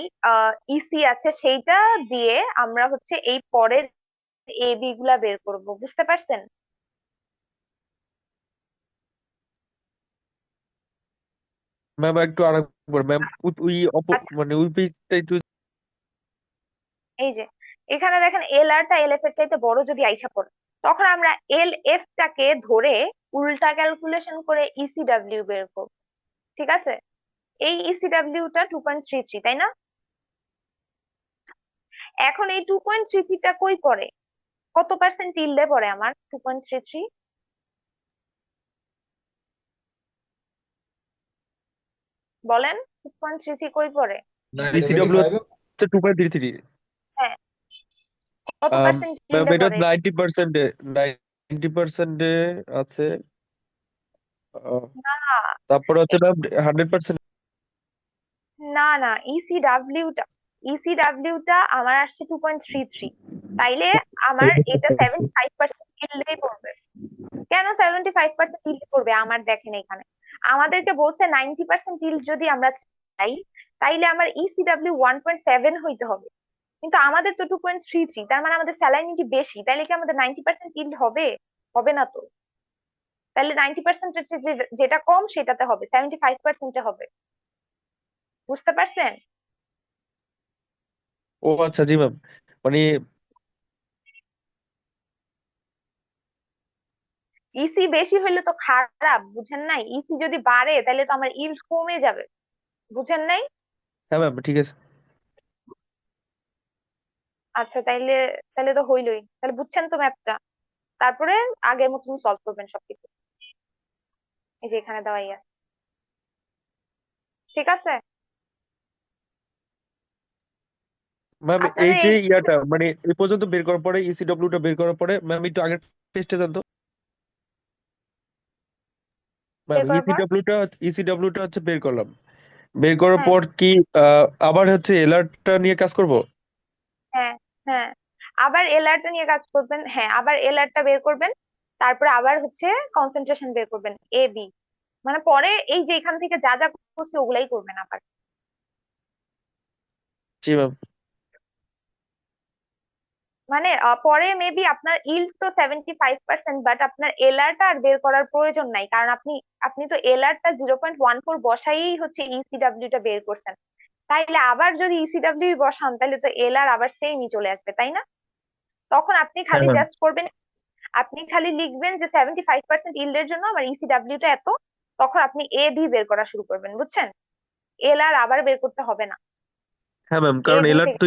ইসি আছে সেইটা দিয়ে আমরা হচ্ছে এই পরের এবি গুলা বের করব, বুঝতে পারছেন? ম্যাম একটু আরেকবার ম্যাম, ওই আচ্ছা, মানে ওই পেজটা একটু। এই যে এখানে দেখেন এল আরটা এল এফ এর চাইতে বড় যদি আইসা পড়ে, তখন আমরা এল এফ টাকে ধরে উল্টা ক্যালকুলেশন করে ইসিডাব্লিউ বের করব, ঠিক আছে? এই ইসিডাব্লিউটা 2.33, তাই না? এখন এই 2.33টা কই পড়ে, কত পার্সেন্ট ইল্ডে পড়ে আমার 2.33? বলেন, 2.33 কই পড়ে? বিসিডব্লিউ হচ্ছে 2.33। হ্যাঁ, কত পার্সেন্ট ম্যাম ইল্ডে এটা পড়ে? 90%, 90% আছে। আহ, না, তারপরে হচ্ছে ম্যাম 100%। না, না, ইসিডাব্লিউটা আমার আসছে 2.33, তাইলে আমার এটা 75% ইল্ডেই পড়বে। কেন 75% ইল্ড করবে? আমার দেখেন এখানে আমাদেরকে বলছে 90% ইল্ড যদি আমরা চাই, তাইলে আমার ইসিডাব্লিউ 1.7 হইতে হবে, কিন্তু আমাদের তো 2.33, তার মানে আমাদের স্যালাইনিটি বেশি, তাইলে কি আমাদের 90% ইল্ড হবে? হবে না তো। তাহলে 90% যেটা কম সেটাতে হবে, 75%-এ হবে, বুঝতে পারছেন? ও আচ্ছা, জি ম্যাম। মানে ইসি বেশি হইলে তো খারাপ, বুঝেন নাই? ইসি যদি বাড়ে তাহলে তো আমার ইল্ড কমে যাবে, বুঝেন নাই? হ্যাঁ ম্যাম ঠিক আছে। আচ্ছা, তাইলে তাহলে তো হইলই, তাহলে বুঝছেন তো ম্যাথটা। তারপরে আগের মতন সলভ করবেন সবকিছু, এই যে এখানে দেওয়াই আছে, ঠিক আছে? ম্যাম এই আপনাদের যে এই ইয়াটা মানে এই পর্যন্ত বের করার পরে, ইসিডব্লিউটা বের করার পরে ম্যাম একটু আগের পেজটা জানতো। ম্যাম বের করার পর, ইসিডব্লিউটা হচ্ছে বের করলাম, বের করার হ্যাঁ, পর কি আবার হচ্ছে এলার্টটা নিয়ে কাজ করব? হ্যাঁ, হ্যাঁ, আবার এলআরটা নিয়ে কাজ করবেন, হ্যাঁ, আবার এলআরটা বের করবেন, তারপরে আবার হচ্ছে কনসেন্ট্রেশন বের করবেন, এ বি, মানে পরে এই যে এখান থেকে যা যা করছে ওগুলাই করবেন আবার। জি ম্যাম। মানে পরে মেবি আপনার ইল্ড তো 75%, বাট আপনার এলআরটা আর বের করার প্রয়োজন নাই, কারণ আপনি আপনি তো এলআরটা 0.14 বসাই হচ্ছে ইসিডাব্লিউ টা বের করছেন। তাইলে আবার যদি ইসিডাব্লিউ বসান তাহলে তো এলআর আবার সেমই চলে আসবে, তাই না? তখন আপনি হ্যাঁ খালি ম্যাম। জাস্ট করবেন, আপনি খালি লিখবেন যে 75% ইল্ডের জন্য আমার ইসিডাব্লিউ টা এত, তখন আপনি এ বি বের করা শুরু করবেন, বুঝছেন? এলআর আবার বের করতে হবে না, হ্যাঁ ম্যাম, এ কারণ বি এলআর থেকে। তো